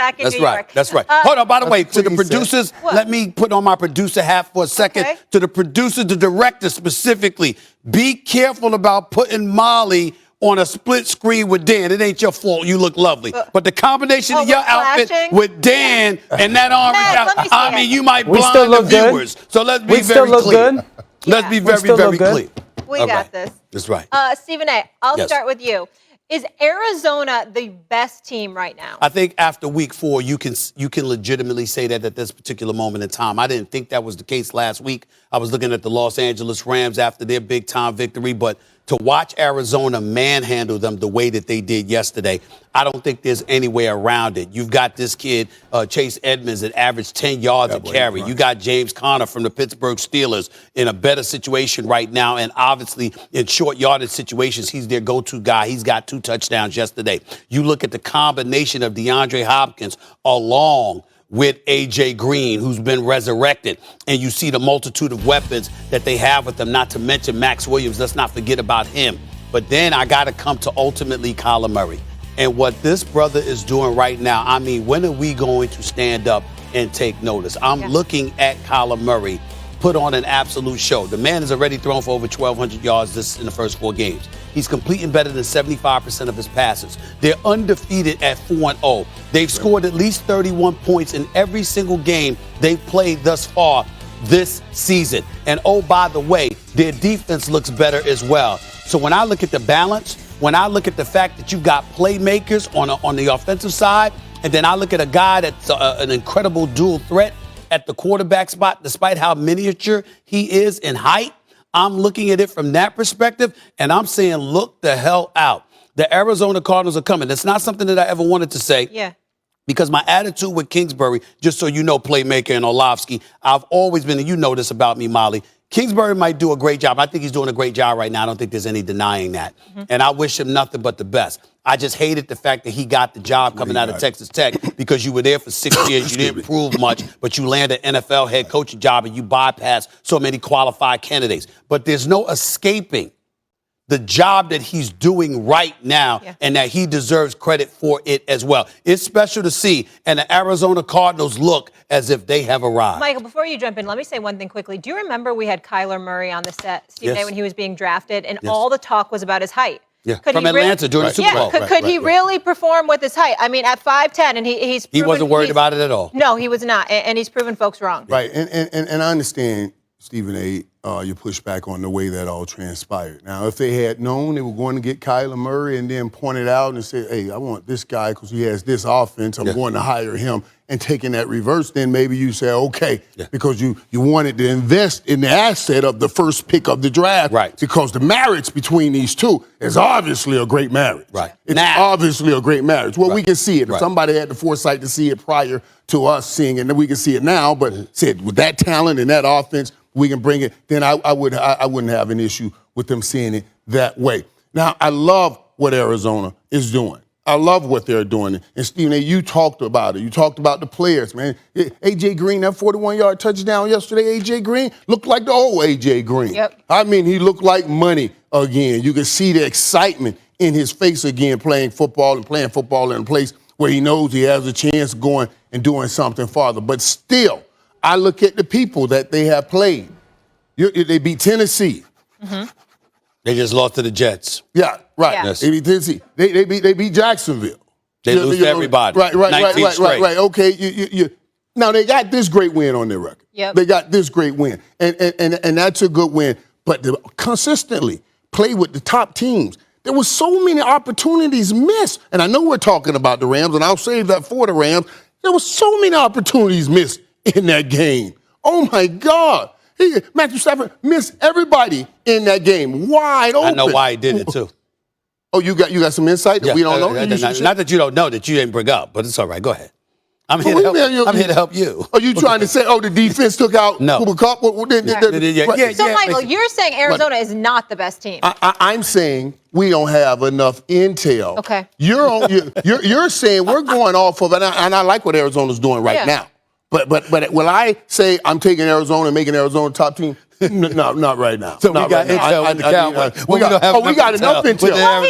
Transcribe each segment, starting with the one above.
back in That's New right. York. That's right. Hold on. By the way, to the producers, What? let me put on my producer hat for a second. Okay. To the producer, the director specifically, be careful about putting Molly on a split screen with Dan. It ain't your fault. You look lovely. But the combination of your outfit with Dan and that orange, I mean, you might blind the viewers. So let's be very clear. Let's be very, very clear. We got this. That's right. Stephen A., I'll start with you. Is Arizona the best team right now? I think after week 4, you can legitimately say that at this particular moment in time. I didn't think that was the case last week. I was looking at the Los Angeles Rams after their big-time victory, but to watch Arizona manhandle them the way that they did yesterday, I don't think there's any way around it. You've got this kid, Chase Edmonds, that averaged 10 yards a carry. You got James Conner from the Pittsburgh Steelers in a better situation right now, and obviously in short yardage situations, he's their go-to guy. He's got 2 touchdowns yesterday. You look at the combination of DeAndre Hopkins along with A.J. Green, who's been resurrected, and you see the multitude of weapons that they have with them, not to mention Max Williams. Let's not forget about him. But then I got to come to ultimately Kyler Murray. And what this brother is doing right now, I mean, when are we going to stand up and take notice? I'm looking at Kyler Murray put on an absolute show. The man has already thrown for over 1,200 yards in the first 4 games. He's completing better than 75% of his passes. They're undefeated at 4-0. They've scored at least 31 points in every single game they've played thus far this season. And oh, by the way, their defense looks better as well. So when I look at the balance, when I look at the fact that you've got playmakers on the offensive side, and then I look at a guy that's an incredible dual threat at the quarterback spot, despite how miniature he is in height, I'm looking at it from that perspective, and I'm saying, look the hell out. The Arizona Cardinals are coming. That's not something that I ever wanted to say. Yeah. Because my attitude with Kingsbury, just so you know, playmaker and Orlovsky, I've always been, and you know this about me, Molly, Kingsbury might do a great job. I think he's doing a great job right now. I don't think there's any denying that. And I wish him nothing but the best. I just hated the fact that he got the job coming out of Texas Tech because you were there for 6 years. You didn't prove much, but you landed an NFL head coaching job and you bypassed so many qualified candidates. But there's no escaping the job that he's doing right now and that he deserves credit for it as well. It's special to see, and the Arizona Cardinals look as if they have arrived. Michael, before you jump in, let me say one thing quickly. Do you remember we had Kyler Murray on the set, Stephen A., when he was being drafted, and all the talk was about his height? Yeah, from Atlanta during the Super Bowl. Could he really perform with his height? I mean, at 5'10", and he's proven, he wasn't worried about it at all. No, he was not, and he's proven folks wrong. Right, and I understand, Stephen A., your pushback on the way that all transpired. Now, if they had known they were going to get Kyler Murray and then pointed out and said, hey, I want this guy because he has this offense, I'm going to hire him, and taking that reverse, then maybe you say, okay, because you wanted to invest in the asset of the first pick of the draft. Right. Because the marriage between these two is obviously a great marriage. Right. It's obviously a great marriage. Well, we can see it. If somebody had the foresight to see it prior to us seeing it, then we can see it now, but said with that talent and that offense, we can bring it, then I wouldn't have an issue with them seeing it that way. Now, I love what Arizona is doing. I love what they're doing. And, Stephen A., you talked about it. You talked about the players, man. A.J. Green, that 41-yard touchdown yesterday, A.J. Green looked like the old A.J. Green. Yep. I mean, he looked like money again. You can see the excitement in his face again playing football in a place where he knows he has a chance of going and doing something farther. But still, I look at the people that they have played. They beat Tennessee. They just lost to the Jets. Yeah, right. Yeah. Yes. They beat Tennessee. They beat Jacksonville. They lose to everybody. Right. 19 straight. Okay, now they got this great win on their record. Yep. They got this great win, and that's a good win. But to consistently play with the top teams, there were so many opportunities missed. And I know we're talking about the Rams, and I'll save that for the Rams. There were so many opportunities missed in that game. Oh my God. Matthew Stafford missed everybody in that game, wide open. I know why he did it, too. Oh, you got some insight that we don't know? Not that you don't know, that you didn't bring up, but it's all right. Go ahead. I'm here to help you. Are you trying to say, the defense took out Cooper Kupp? So, Michael, you're saying Arizona is not the best team. I'm saying we don't have enough intel. Okay. You're saying we're going off of it, and I like what Arizona's doing right now. But will I say I'm taking Arizona and making Arizona top team? No, not right now. So not we got right now. intel with the Cowboys. We got enough intel. I'm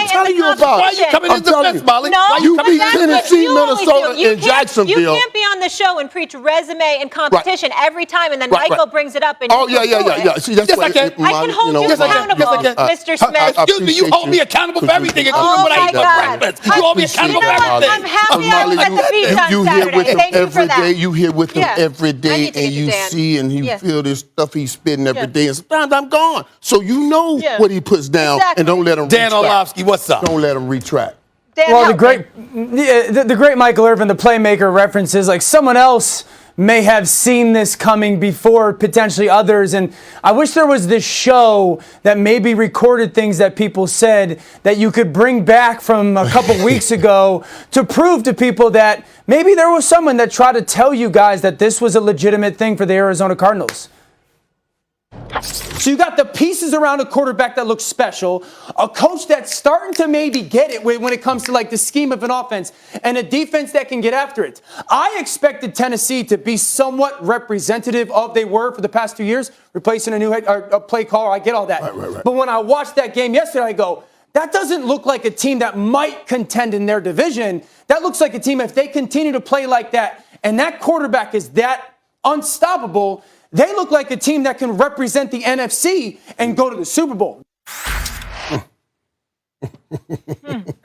telling you about Why are you coming in defense, Molly? No, you beat Tennessee, Minnesota, and Jacksonville. You can't be on the show and preach resume and competition every time, and then Michael brings it up. And yeah. See, that's I can hold you accountable, Mr. Smith. Excuse me, you hold me accountable for everything, including what I eat for breakfast. You hold me accountable for everything. I'm happy I was at the beach on Saturday. Thank you for that. You hear with him every day, and you see and you feel this stuff he's spitting every day. And sometimes I'm gone. So you know what he puts down, and don't let him Dan retract. Orlovsky, what's up? Don't let him retract. Well, the great Michael Irvin, the playmaker, references like someone else may have seen this coming before potentially others. And I wish there was this show that maybe recorded things that people said that you could bring back from a couple weeks ago to prove to people that maybe there was someone that tried to tell you guys that this was a legitimate thing for the Arizona Cardinals. So you got the pieces around a quarterback that looks special, a coach that's starting to maybe get it when it comes to like the scheme of an offense, and a defense that can get after it. I expected Tennessee to be somewhat representative of they were for the past 2 years, replacing a new play caller. I get all that. Right. But when I watched that game yesterday, I go, that doesn't look like a team that might contend in their division. That looks like a team, if they continue to play like that, and that quarterback is that unstoppable, they look like a team that can represent the NFC and go to the Super Bowl. Huh?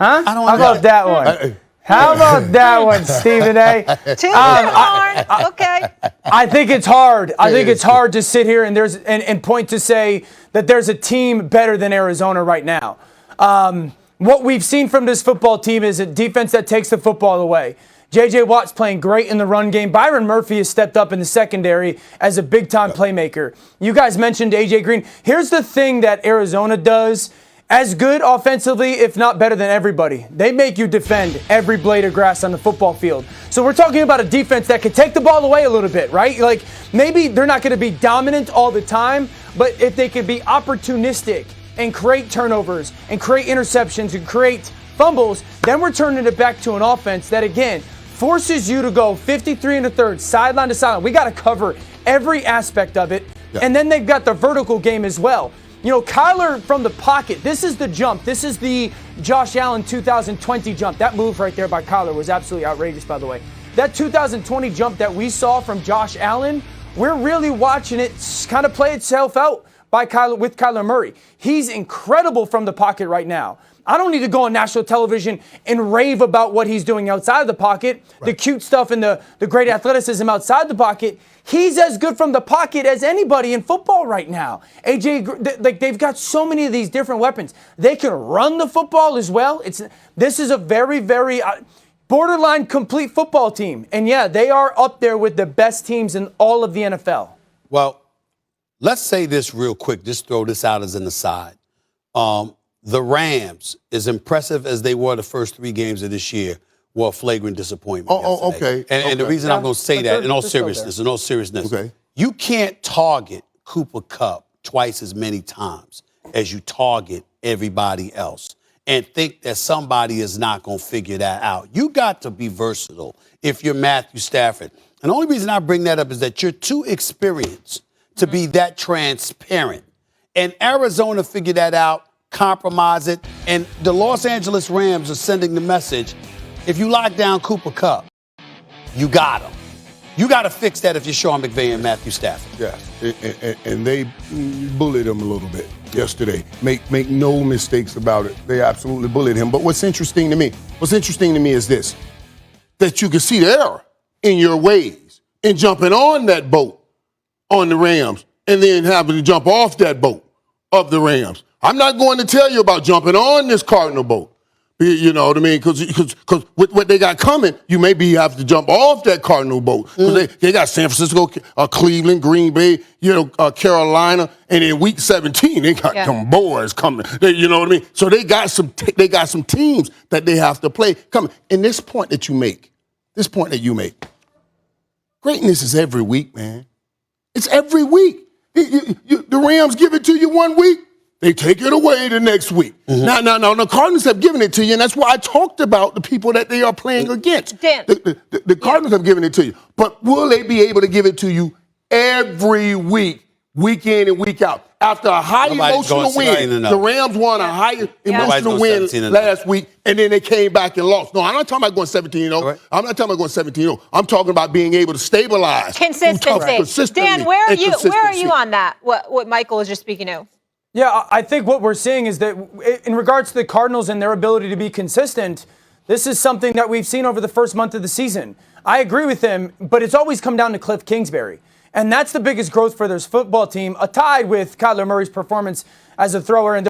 How about that one? How about that one, Stephen A? Too hard. Okay. I think it's hard. I think it's hard to sit here and point to say that there's a team better than Arizona right now. What we've seen from this football team is a defense that takes the football away. J.J. Watt's playing great in the run game. Byron Murphy has stepped up in the secondary as a big-time playmaker. You guys mentioned A.J. Green. Here's the thing that Arizona does as good offensively, if not better than everybody. They make you defend every blade of grass on the football field. So we're talking about a defense that can take the ball away a little bit, right? Like maybe they're not going to be dominant all the time, but if they can be opportunistic and create turnovers and create interceptions and create fumbles, then we're turning it back to an offense that, again, forces you to go 53 1/3, sideline to sideline. We got to cover every aspect of it. Yeah. And then they've got the vertical game as well. You know, Kyler from the pocket, this is the jump. This is the Josh Allen 2020 jump. That move right there by Kyler was absolutely outrageous, by the way. That 2020 jump that we saw from Josh Allen, we're really watching it kind of play itself out by Kyler Murray. He's incredible from the pocket right now. I don't need to go on national television and rave about what he's doing outside of the pocket, the cute stuff and the great athleticism outside the pocket. He's as good from the pocket as anybody in football right now. AJ, like they've got so many of these different weapons. They can run the football as well. This is a very, very borderline complete football team. And yeah, they are up there with the best teams in all of the NFL. Well, let's say this real quick. Just throw this out as an aside. The Rams, as impressive as they were the first 3 games of this year, were a flagrant disappointment. Okay. And the reason I'm going to say that, in all seriousness, you can't target Cooper Kupp twice as many times as you target everybody else and think that somebody is not going to figure that out. You got to be versatile if you're Matthew Stafford. And the only reason I bring that up is that you're too experienced to be that transparent. And Arizona figured that out, compromise it, and the Los Angeles Rams are sending the message, if you lock down Cooper Kupp, you got him. You got to fix that if you're Sean McVay and Matthew Stafford. Yeah, and they bullied him a little bit yesterday. Make no mistakes about it. They absolutely bullied him. But what's interesting to me is this, that you can see the error in your ways in jumping on that boat on the Rams and then having to jump off that boat of the Rams. I'm not going to tell you about jumping on this Cardinal boat. You know what I mean? Because with what they got coming, you maybe have to jump off that Cardinal boat. They got San Francisco, Cleveland, Green Bay, Carolina, and in week 17 they got some boys coming. You know what I mean? So they got some teams that they have to play coming. And this point that you make, greatness is every week, man. It's every week. The Rams give it to you 1 week. They take it away the next week. Now, the Cardinals have given it to you, and that's why I talked about the people that they are playing against. Dan. The Cardinals have given it to you. But will they be able to give it to you every week, week in and week out? After a high emotional win, the Rams won a high emotional win last week, and then they came back and lost. No, I'm not talking about going 17-0. Right. I'm not talking about going 17-0. I'm talking about being able to stabilize. Consistency. Dan, where are you on that? What Michael was just speaking of? Yeah, I think what we're seeing is that in regards to the Cardinals and their ability to be consistent, this is something that we've seen over the first month of the season. I agree with him, but it's always come down to Cliff Kingsbury. And that's the biggest growth for this football team, tied with Kyler Murray's performance as a thrower. And